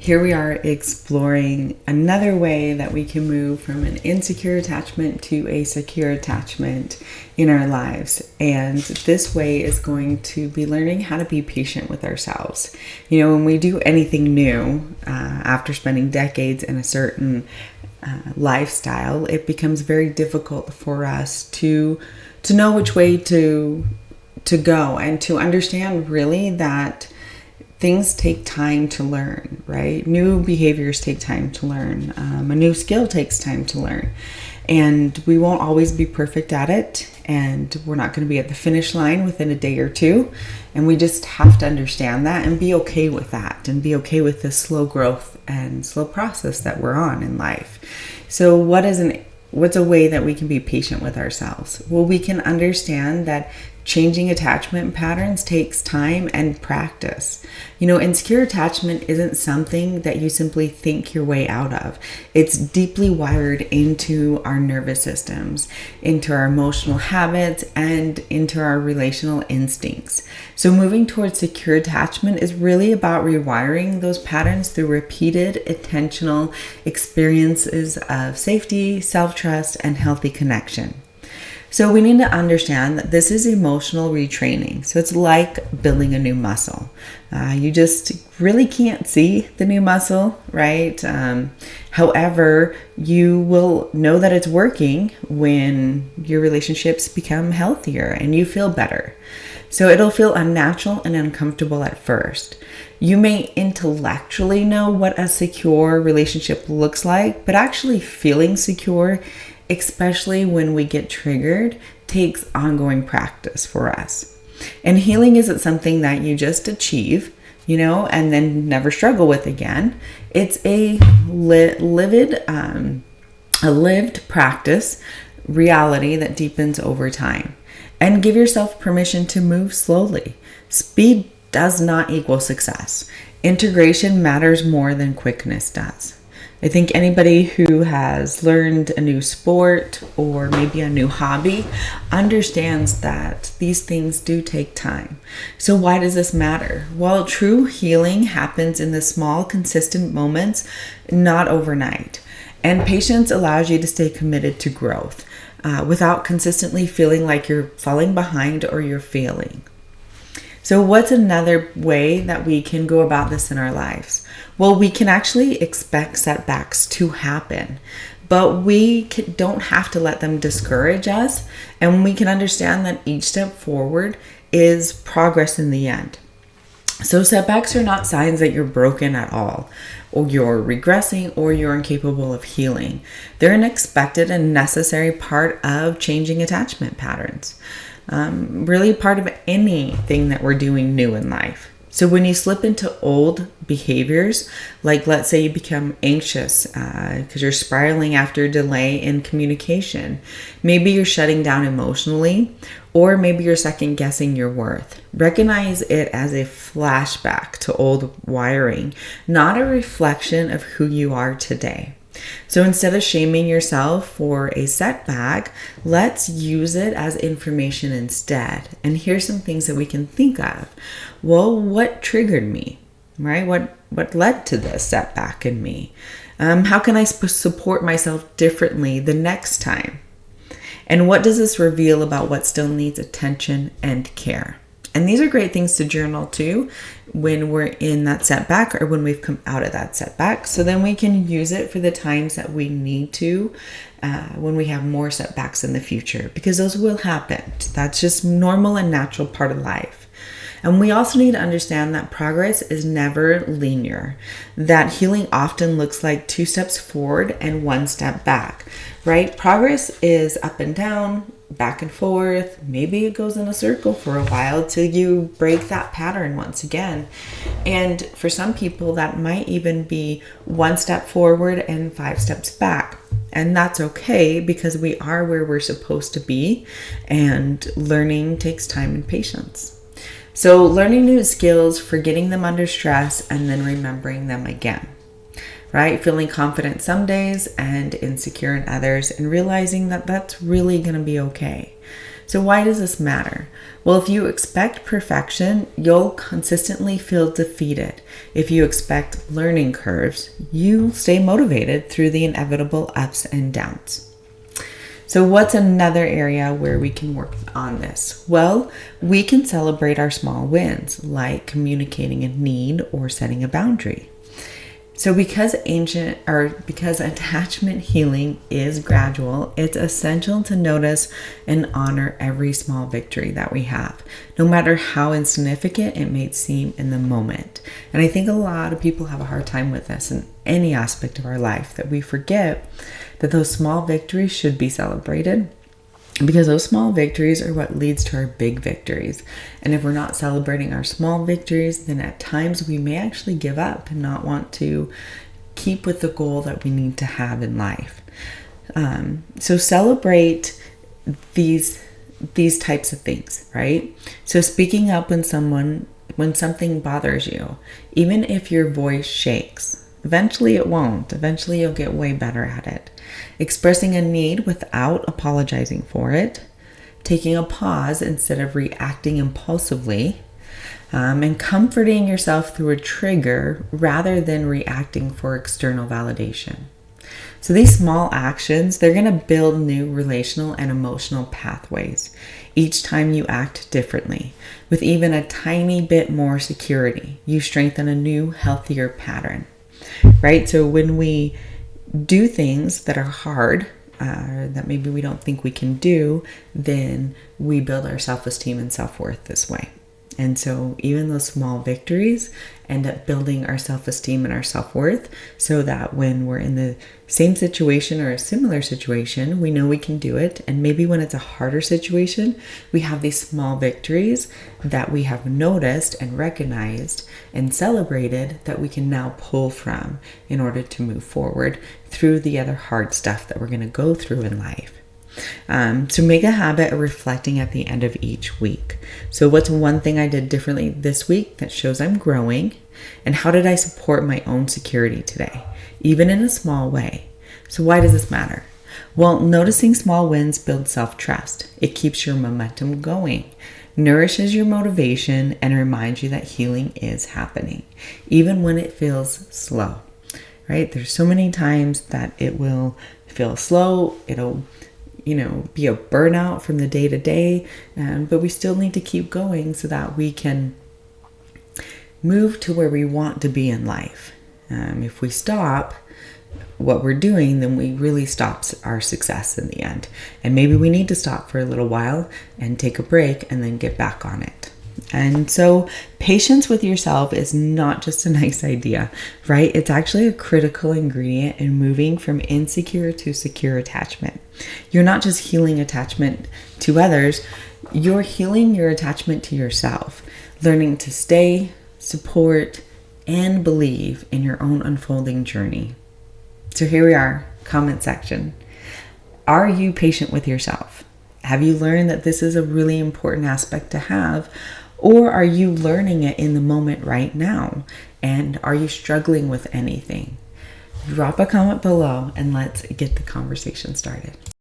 Here we are exploring another way that we can move from an insecure attachment to a secure attachment in our lives. And this way is going to be learning how to be patient with ourselves. You know, when we do anything new, after spending decades in a certain lifestyle, it becomes very difficult for us to know which way to go and to understand really that things take time to learn, right? New behaviors take time to learn. A new skill takes time to learn. And we won't always be perfect at it. And we're not going to be at the finish line within a day or two. And we just have to understand that and be okay with that. And be okay with the slow growth and slow process that we're on in life. So what's a way that we can be patient with ourselves? Well, we can understand that changing attachment patterns takes time and practice. You know, insecure attachment isn't something that you simply think your way out of. It's deeply wired into our nervous systems, into our emotional habits, and into our relational instincts. So moving towards secure attachment is really about rewiring those patterns through repeated, intentional experiences of safety, self-trust, and healthy connection. So we need to understand that this is emotional retraining. So it's like building a new muscle. You just really can't see the new muscle, right? However, you will know that it's working when your relationships become healthier and you feel better. So it'll feel unnatural and uncomfortable at first. You may intellectually know what a secure relationship looks like, but actually feeling secure, especially when we get triggered, takes ongoing practice for us. And healing isn't something that you just achieve, you know, and then never struggle with again. It's a lived practice, reality that deepens over time. And give yourself permission to move slowly. Speed does not equal success. Integration matters more than quickness does. I think anybody who has learned a new sport or maybe a new hobby understands that these things do take time. So why does this matter? Well, true healing happens in the small, consistent moments, not overnight. And patience allows you to stay committed to growth without consistently feeling like you're falling behind or you're failing. So what's another way that we can go about this in our lives? Well, we can actually expect setbacks to happen, but we don't have to let them discourage us. And we can understand that each step forward is progress in the end. So setbacks are not signs that you're broken at all, or you're regressing, or you're incapable of healing. They're an expected and necessary part of changing attachment patterns. Really part of anything that we're doing new in life. So when you slip into old behaviors, like let's say you become anxious because you're spiraling after delay in communication, maybe you're shutting down emotionally, or maybe you're second guessing your worth. Recognize it as a flashback to old wiring, not a reflection of who you are today. So instead of shaming yourself for a setback, let's use it as information instead. And here's some things that we can think of. Well, what triggered me, right? What led to this setback in me? How can I support myself differently the next time? And what does this reveal about what still needs attention and care? And these are great things to journal too when we're in that setback or when we've come out of that setback. So then we can use it for the times that we need to when we have more setbacks in the future, because those will happen. That's just normal and natural part of life. And we also need to understand that progress is never linear, that healing often looks like 2 steps forward and 1 step back, right? Progress is up and down, back and forth. Maybe it goes in a circle for a while till you break that pattern once again. And for some people, that might even be 1 step forward and 5 steps back. And that's okay, because we are where we're supposed to be, and learning takes time and patience. So learning new skills, forgetting them under stress, and then remembering them again, right? Feeling confident some days and insecure in others, and realizing that that's really going to be okay. So why does this matter? Well, if you expect perfection, you'll consistently feel defeated. If you expect learning curves, you'll stay motivated through the inevitable ups and downs. So what's another area where we can work on this? Well, we can celebrate our small wins, like communicating a need or setting a boundary. So because attachment healing is gradual, it's essential to notice and honor every small victory that we have, no matter how insignificant it may seem in the moment. And I think a lot of people have a hard time with this in any aspect of our life, that we forget that those small victories should be celebrated, because those small victories are what leads to our big victories. And if we're not celebrating our small victories, then at times we may actually give up and not want to keep with the goal that we need to have in life. So celebrate these types of things, right? So speaking up when something bothers you, even if your voice shakes. Eventually it won't. Eventually you'll get way better at it. Expressing a need without apologizing for it. Taking a pause instead of reacting impulsively. And comforting yourself through a trigger rather than reacting for external validation. So these small actions, they're going to build new relational and emotional pathways each time you act differently. With even a tiny bit more security, you strengthen a new, healthier pattern. Right? So when we do things that are hard, that maybe we don't think we can do, then we build our self-esteem and self-worth this way. And so even those small victories end up building our self-esteem and our self-worth, so that when we're in the same situation or a similar situation, we know we can do it. And maybe when it's a harder situation, we have these small victories that we have noticed and recognized and celebrated that we can now pull from in order to move forward through the other hard stuff that we're going to go through in life. So make a habit of reflecting at the end of each week. So what's one thing I did differently this week that shows I'm growing? And how did I support my own security today, even in a small way? So why does this matter? Well, noticing small wins builds self-trust. It keeps your momentum going, nourishes your motivation, and reminds you that healing is happening, even when it feels slow, right? There's so many times that it will feel slow. It'll be a burnout from the day to day, but we still need to keep going so that we can move to where we want to be in life. If we stop what we're doing, then we really stop our success in the end. And maybe we need to stop for a little while and take a break and then get back on it. And so patience with yourself is not just a nice idea, right? It's actually a critical ingredient in moving from insecure to secure attachment. You're not just healing attachment to others, you're healing your attachment to yourself, learning to stay, support, and believe in your own unfolding journey. So here we are, comment section. Are you patient with yourself? Have you learned that this is a really important aspect to have? Or are you learning it in the moment right now? And are you struggling with anything? Drop a comment below and let's get the conversation started.